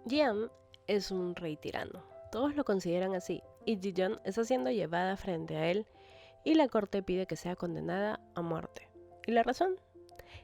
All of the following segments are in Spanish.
Jian es un rey tirano. Todos lo consideran así, y Ji-yeon está siendo llevada frente a él y la corte pide que sea condenada a muerte. ¿Y la razón?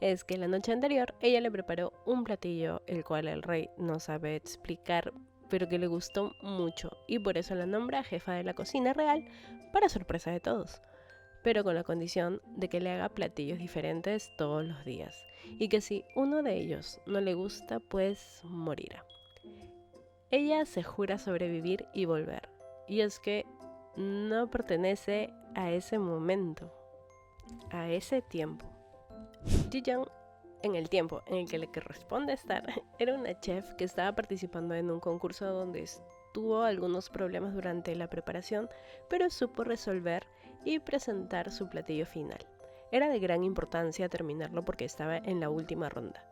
Es que la noche anterior ella le preparó un platillo el cual el rey no sabe explicar, pero que le gustó mucho, y por eso la nombra jefa de la cocina real para sorpresa de todos, pero con la condición de que le haga platillos diferentes todos los días, y que si uno de ellos no le gusta, pues morirá. Ella se jura sobrevivir y volver, y es que no pertenece a ese momento, a ese tiempo. Ji-yeon, en el tiempo en el que le corresponde estar, era una chef que estaba participando en un concurso donde tuvo algunos problemas durante la preparación, pero supo resolver y presentar su platillo final. Era de gran importancia terminarlo porque estaba en la última ronda.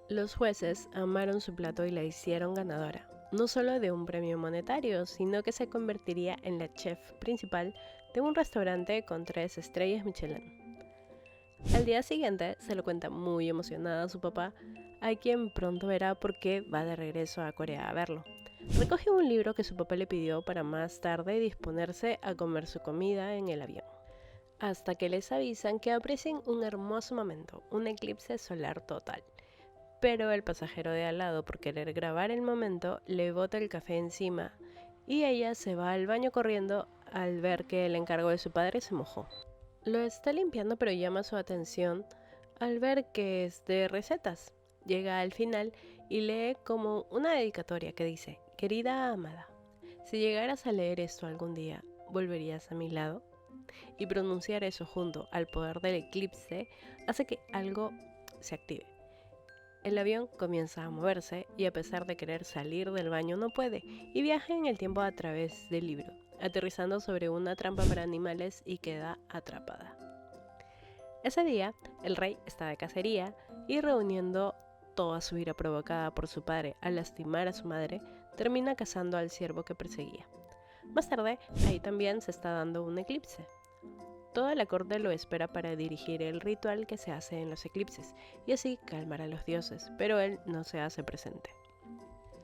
Los jueces amaron su plato y la hicieron ganadora, no solo de un premio monetario, sino que se convertiría en la chef principal de un restaurante con 3 estrellas Michelin. Al día siguiente se lo cuenta muy emocionada a su papá, a quien pronto verá porque va de regreso a Corea a verlo. Recoge un libro que su papá le pidió para más tarde disponerse a comer su comida en el avión. Hasta que les avisan que aprecian un hermoso momento, un eclipse solar total. Pero el pasajero de al lado, por querer grabar el momento, le bota el café encima y ella se va al baño corriendo al ver que el encargo de su padre se mojó. Lo está limpiando, pero llama su atención al ver que es de recetas. Llega al final y lee como una dedicatoria que dice: querida amada, si llegaras a leer esto algún día, ¿volverías a mi lado? Y pronunciar eso junto al poder del eclipse hace que algo se active. El avión comienza a moverse y a pesar de querer salir del baño no puede y viaja en el tiempo a través del libro, aterrizando sobre una trampa para animales y queda atrapada. Ese día, el rey está de cacería y reuniendo toda su ira provocada por su padre al lastimar a su madre, termina cazando al ciervo que perseguía. Más tarde, ahí también se está dando un eclipse. Toda la corte lo espera para dirigir el ritual que se hace en los eclipses y así calmar a los dioses, pero él no se hace presente.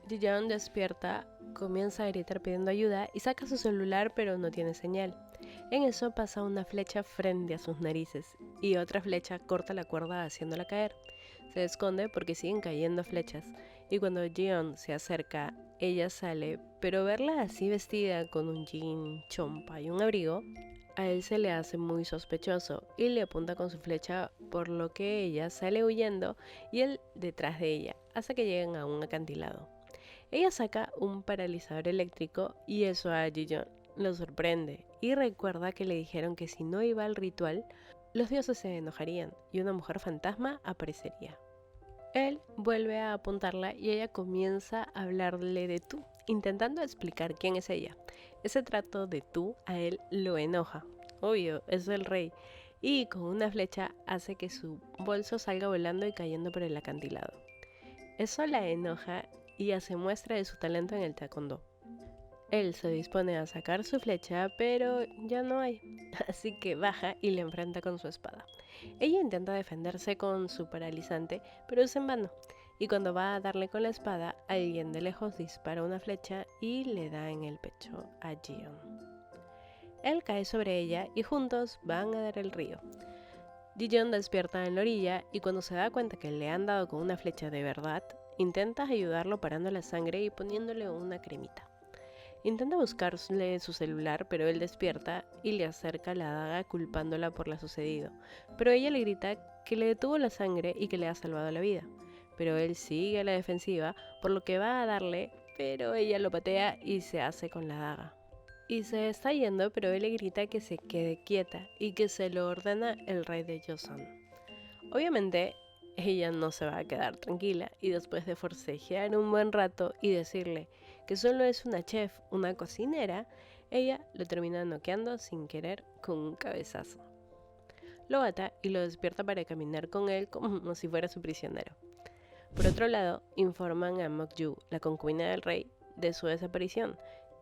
Ji-yeon despierta, comienza a gritar pidiendo ayuda y saca su celular pero no tiene señal. En eso pasa una flecha frente a sus narices y otra flecha corta la cuerda haciéndola caer. Se esconde porque siguen cayendo flechas y cuando Ji-yeon se acerca, ella sale, pero verla así vestida con un jean, chompa y un abrigo, a él se le hace muy sospechoso y le apunta con su flecha, por lo que ella sale huyendo y él detrás de ella, hasta que llegan a un acantilado. Ella saca un paralizador eléctrico y eso a Ji-yeon lo sorprende y recuerda que le dijeron que si no iba al ritual, los dioses se enojarían y una mujer fantasma aparecería. Él vuelve a apuntarla y ella comienza a hablarle de tú, intentando explicar quién es ella. Ese trato de tú a él lo enoja. Obvio, es el rey. Y con una flecha hace que su bolso salga volando y cayendo por el acantilado. Eso la enoja y hace muestra de su talento en el taekwondo. Él se dispone a sacar su flecha, pero ya no hay, así que baja y le enfrenta con su espada. Ella intenta defenderse con su paralizante, pero es en vano, y cuando va a darle con la espada, alguien de lejos dispara una flecha y le da en el pecho a Ji-yeon. Él cae sobre ella y juntos van a dar el río. Ji-yeon despierta en la orilla y cuando se da cuenta que le han dado con una flecha de verdad, intenta ayudarlo parando la sangre y poniéndole una cremita. Intenta buscarle su celular, pero él despierta y le acerca la daga culpándola por lo sucedido. Pero ella le grita que le detuvo la sangre y que le ha salvado la vida. Pero él sigue a la defensiva, por lo que va a darle, pero ella lo patea y se hace con la daga. Y se está yendo, pero él le grita que se quede quieta y que se lo ordena el rey de Joseon. Obviamente, ella no se va a quedar tranquila y después de forcejear un buen rato y decirle que solo es una chef, una cocinera, ella lo termina noqueando sin querer con un cabezazo. Lo ata y lo despierta para caminar con él como si fuera su prisionero. Por otro lado, informan a Mok-yu, la concubina del rey, de su desaparición,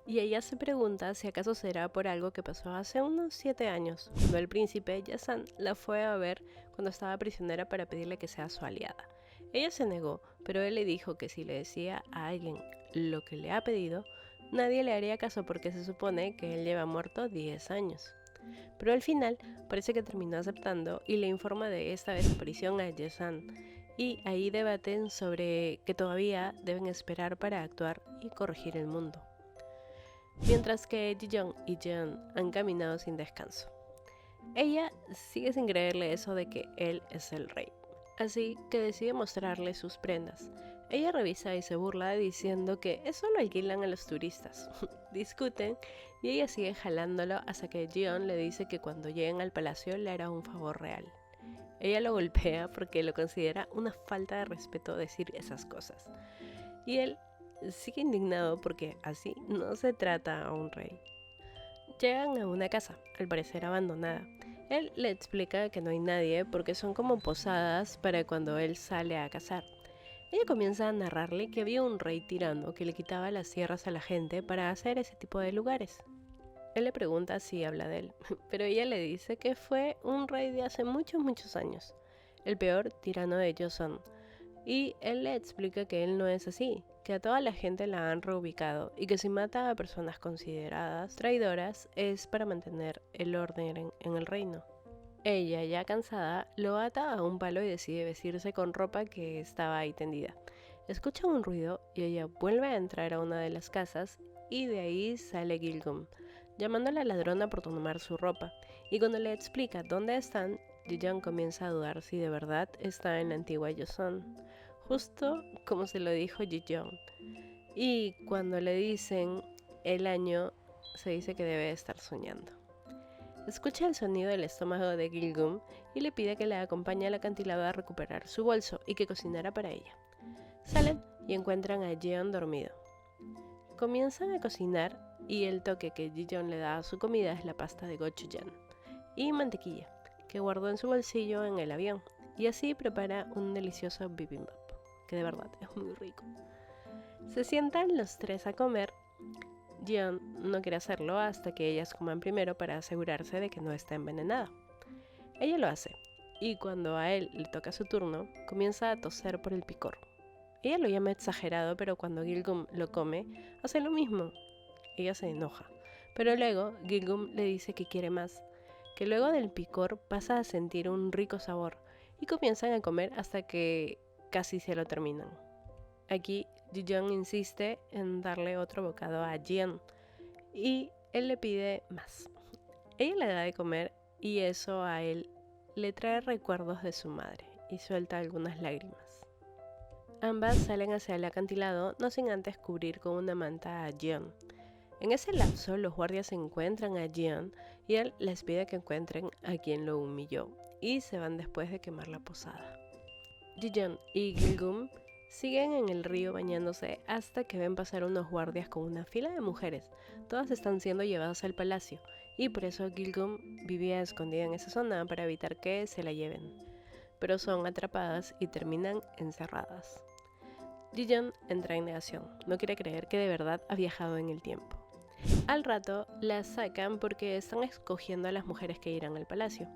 y ella se pregunta si acaso será por algo que pasó hace unos 7 años, cuando el príncipe Yasan la fue a ver cuando estaba prisionera para pedirle que sea su aliada. Ella se negó, pero él le dijo que si le decía a alguien lo que le ha pedido, nadie le haría caso porque se supone que él lleva muerto 10 años. Pero al final parece que terminó aceptando y le informa de esta desaparición a Yesan. Y ahí debaten sobre que todavía deben esperar para actuar y corregir el mundo. Mientras que Ji-young y Jeon han caminado sin descanso. Ella sigue sin creerle eso de que él es el rey. Así que decide mostrarle sus prendas. Ella revisa y se burla diciendo que eso lo alquilan a los turistas. Discuten y ella sigue jalándolo hasta que Jeon le dice que cuando lleguen al palacio le hará un favor real. Ella lo golpea porque lo considera una falta de respeto decir esas cosas. Y él sigue indignado porque así no se trata a un rey. Llegan a una casa, al parecer abandonada. Él le explica que no hay nadie porque son como posadas para cuando él sale a cazar. Ella comienza a narrarle que había un rey tirano que le quitaba las tierras a la gente para hacer ese tipo de lugares. Él le pregunta si habla de él, pero ella le dice que fue un rey de hace muchos años, el peor tirano de Joseon. Y él le explica que él no es así, que a toda la gente la han reubicado y que si mata a personas consideradas traidoras es para mantener el orden en el reino. Ella, ya cansada, lo ata a un palo y decide vestirse con ropa que estaba ahí tendida. Escucha un ruido y ella vuelve a entrar a una de las casas y de ahí sale Gilgum, llamando a la ladrona por tomar su ropa. Y cuando le explica dónde están, Ji-young comienza a dudar si de verdad está en la antigua Joseon, justo como se lo dijo Ji-young. Y cuando le dicen el año, se dice que debe estar soñando. Escucha el sonido del estómago de Gilgum y le pide que la acompañe al acantilado a recuperar su bolso y que cocinara para ella. Salen y encuentran a Jeon dormido. Comienzan a cocinar y el toque que Ji-young le da a su comida es la pasta de gochujang y mantequilla que guardó en su bolsillo en el avión, y así prepara un delicioso bibimbap, que de verdad es muy rico. Se sientan los tres a comer. Jeon no quiere hacerlo hasta que ellas coman primero para asegurarse de que no está envenenada. Ella lo hace, y cuando a él le toca su turno, comienza a toser por el picor. Ella lo llama exagerado, pero cuando Gilgum lo come, hace lo mismo. Ella se enoja, pero luego Gilgum le dice que quiere más, que luego del picor pasa a sentir un rico sabor, y comienzan a comer hasta que casi se lo terminan. Aquí Ji-young insiste en darle otro bocado a Jeon y él le pide más. Ella le da de comer y eso a él le trae recuerdos de su madre y suelta algunas lágrimas. Ambas salen hacia el acantilado, no sin antes cubrir con una manta a Jeon. En ese lapso los guardias encuentran a Jeon y él les pide que encuentren a quien lo humilló y se van después de quemar la posada. Ji-young y Gilgum siguen en el río bañándose hasta que ven pasar unos guardias con una fila de mujeres. Todas están siendo llevadas al palacio y por eso Gilgum vivía escondida en esa zona para evitar que se la lleven. Pero son atrapadas y terminan encerradas. Ji-young entra en negación, no quiere creer que de verdad ha viajado en el tiempo. Al rato la sacan porque están escogiendo a las mujeres que irán al palacio.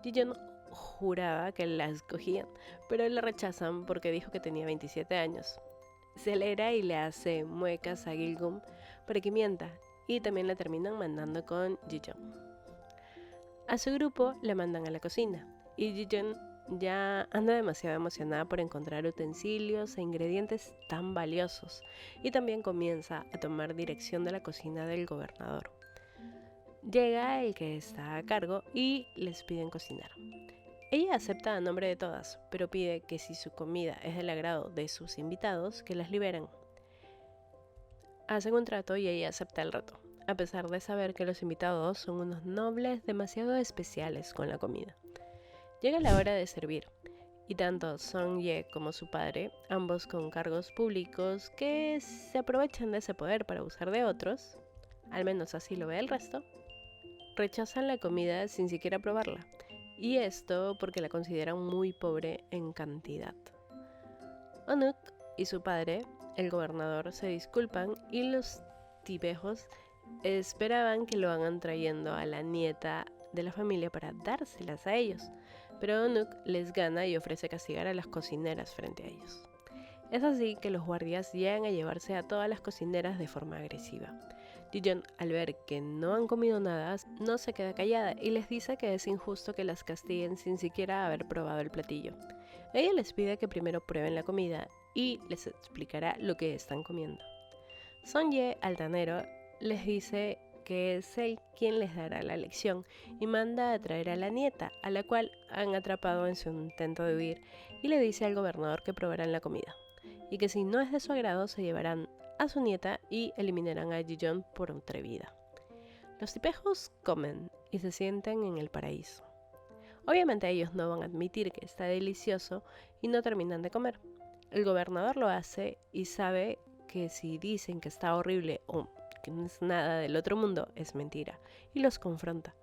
Ji-young juraba que la escogían, pero la rechazan porque dijo que tenía 27 años. Se alegra y le hace muecas a Gilgum para que mienta, y también la terminan mandando con Ji-young. A su grupo la mandan a la cocina, y Ji-young ya anda demasiado emocionada por encontrar utensilios e ingredientes tan valiosos, y también comienza a tomar dirección de la cocina del gobernador. Llega el que está a cargo y les piden cocinar. Ella acepta a nombre de todas, pero pide que si su comida es del agrado de sus invitados, que las liberen. Hacen un trato y ella acepta el reto, a pesar de saber que los invitados son unos nobles demasiado especiales con la comida. Llega la hora de servir, y tanto Song-ye como su padre, ambos con cargos públicos que se aprovechan de ese poder para abusar de otros, al menos así lo ve el resto, rechazan la comida sin siquiera probarla, y esto porque la consideran muy pobre en cantidad. Onuk y su padre, el gobernador, se disculpan y los tibejos esperaban que lo hagan trayendo a la nieta de la familia para dárselas a ellos, pero Onuk les gana y ofrece castigar a las cocineras frente a ellos. Es así que los guardias llegan a llevarse a todas las cocineras de forma agresiva. Ji-yeon, al ver que no han comido nada, no se queda callada y les dice que es injusto que las castiguen sin siquiera haber probado el platillo. Ella les pide que primero prueben la comida y les explicará lo que están comiendo. Son-ye, altanero, les dice que es él quien les dará la lección y manda a traer a la nieta, a la cual han atrapado en su intento de huir, y le dice al gobernador que probarán la comida, y que si no es de su agrado se llevarán a su nieta y eliminarán a Ji-yeon por atrevida. Los tipejos comen y se sienten en el paraíso. Obviamente ellos no van a admitir que está delicioso y no terminan de comer. El gobernador lo hace y sabe que si dicen que está horrible o que no es nada del otro mundo, es mentira, y los confronta.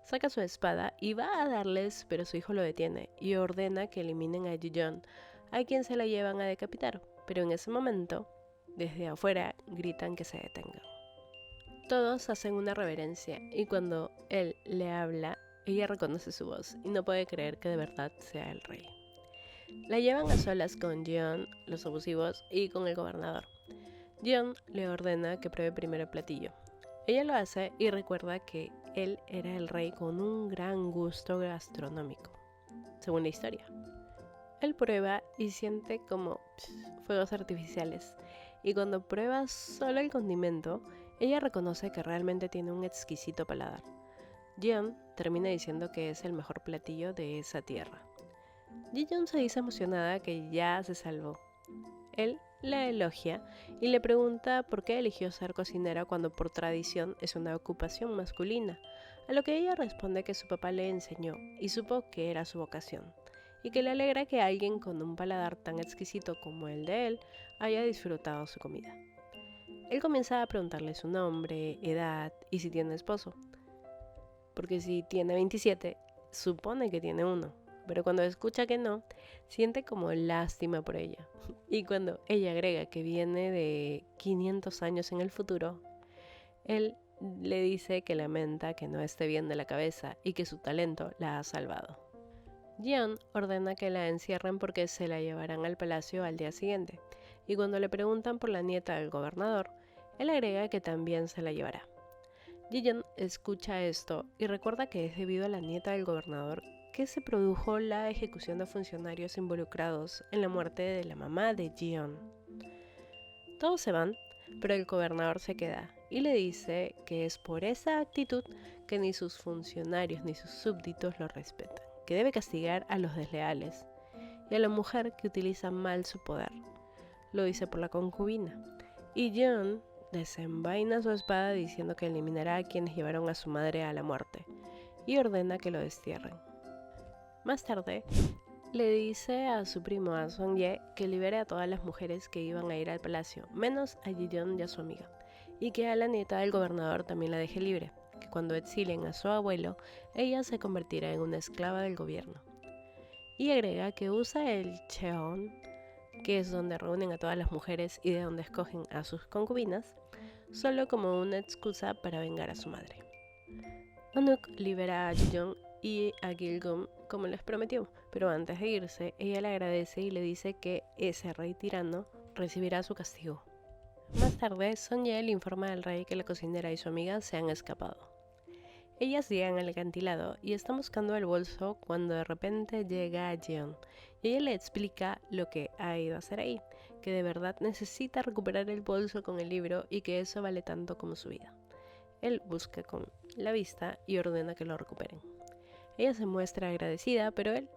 Saca su espada y va a darles, pero su hijo lo detiene y ordena que eliminen a Ji-yeon, a quien se la llevan a decapitar, pero en ese momento, desde afuera, gritan que se detengan. Todos hacen una reverencia y cuando él le habla, ella reconoce su voz y no puede creer que de verdad sea el rey. La llevan a solas con Ji-yeon, los abusivos, y con el gobernador. Ji-yeon le ordena que pruebe primero el platillo. Ella lo hace y recuerda que él era el rey con un gran gusto gastronómico, según la historia. Él prueba y siente como fuegos artificiales, y cuando prueba solo el condimento, ella reconoce que realmente tiene un exquisito paladar. Ji-yeon termina diciendo que es el mejor platillo de esa tierra. Ji-yeon se dice emocionada que ya se salvó. Él la elogia y le pregunta por qué eligió ser cocinera cuando por tradición es una ocupación masculina, a lo que ella responde que su papá le enseñó y supo que era su vocación, y que le alegra que alguien con un paladar tan exquisito como el de él haya disfrutado su comida. Él comienza a preguntarle su nombre, edad y si tiene esposo, porque si tiene 27, supone que tiene uno, pero cuando escucha que no, siente como lástima por ella. Y cuando ella agrega que viene de 500 años en el futuro, él le dice que lamenta que no esté bien de la cabeza y que su talento la ha salvado. Ji-yeon ordena que la encierren porque se la llevarán al palacio al día siguiente, y cuando le preguntan por la nieta del gobernador, él agrega que también se la llevará. Ji-yeon escucha esto y recuerda que es debido a la nieta del gobernador que se produjo la ejecución de funcionarios involucrados en la muerte de la mamá de Ji-yeon. Todos se van, pero el gobernador se queda y le dice que es por esa actitud que ni sus funcionarios ni sus súbditos lo respetan, que debe castigar a los desleales y a la mujer que utiliza mal su poder. Lo dice por la concubina. Y Ji-yeon desenvaina su espada diciendo que eliminará a quienes llevaron a su madre a la muerte y ordena que lo destierren. Más tarde, le dice a su primo, a Son-ye, que libere a todas las mujeres que iban a ir al palacio, menos a Ji-yeon y a su amiga, y que a la nieta del gobernador también la deje libre, que cuando exilien a su abuelo, ella se convertirá en una esclava del gobierno. Y agrega que usa el cheon, que es donde reúnen a todas las mujeres y de donde escogen a sus concubinas, solo como una excusa para vengar a su madre. Onuk libera a Ji-yeon y a Gil-gum como les prometió, pero antes de irse, ella le agradece y le dice que ese rey tirano recibirá su castigo. Más tarde, Son-ye le informa al rey que la cocinera y su amiga se han escapado. Ellas llegan al acantilado y están buscando el bolso cuando de repente llega Ji-yeon y ella le explica lo que ha ido a hacer ahí, que de verdad necesita recuperar el bolso con el libro y que eso vale tanto como su vida. Él busca con la vista y ordena que lo recuperen. Ella se muestra agradecida, pero él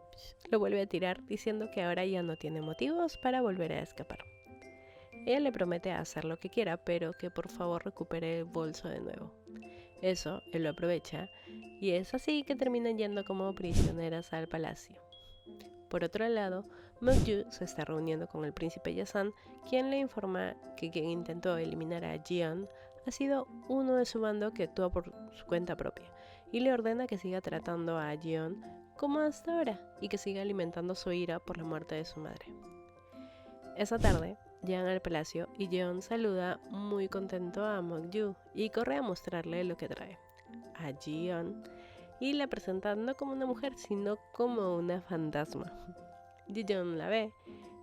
lo vuelve a tirar diciendo que ahora ya no tiene motivos para volver a escapar. Ella le promete hacer lo que quiera, pero que por favor recupere el bolso de nuevo. Eso, él lo aprovecha, y es así que terminan yendo como prisioneras al palacio. Por otro lado, Mok-yu se está reuniendo con el príncipe Yasan, quien le informa que quien intentó eliminar a Ji-yeon ha sido uno de su bando que actúa por su cuenta propia, y le ordena que siga tratando a Ji-yeon como hasta ahora, y que siga alimentando su ira por la muerte de su madre. Esa tarde, llegan al palacio y Ji-yeon saluda muy contento a Mok-yu y corre a mostrarle lo que trae a Ji-yeon y la presenta no como una mujer, sino como una fantasma. Ji-yeon la ve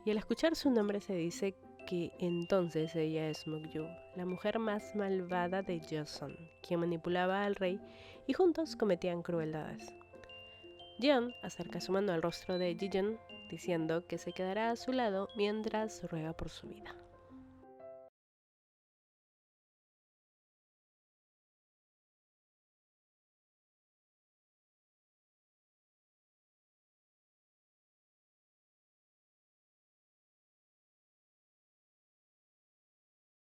y al escuchar su nombre se dice que entonces ella es Mok-yu, la mujer más malvada de Joseon, quien manipulaba al rey y juntos cometían crueldades. Jeon acerca su mano al rostro de Ji-yeon diciendo que se quedará a su lado mientras ruega por su vida.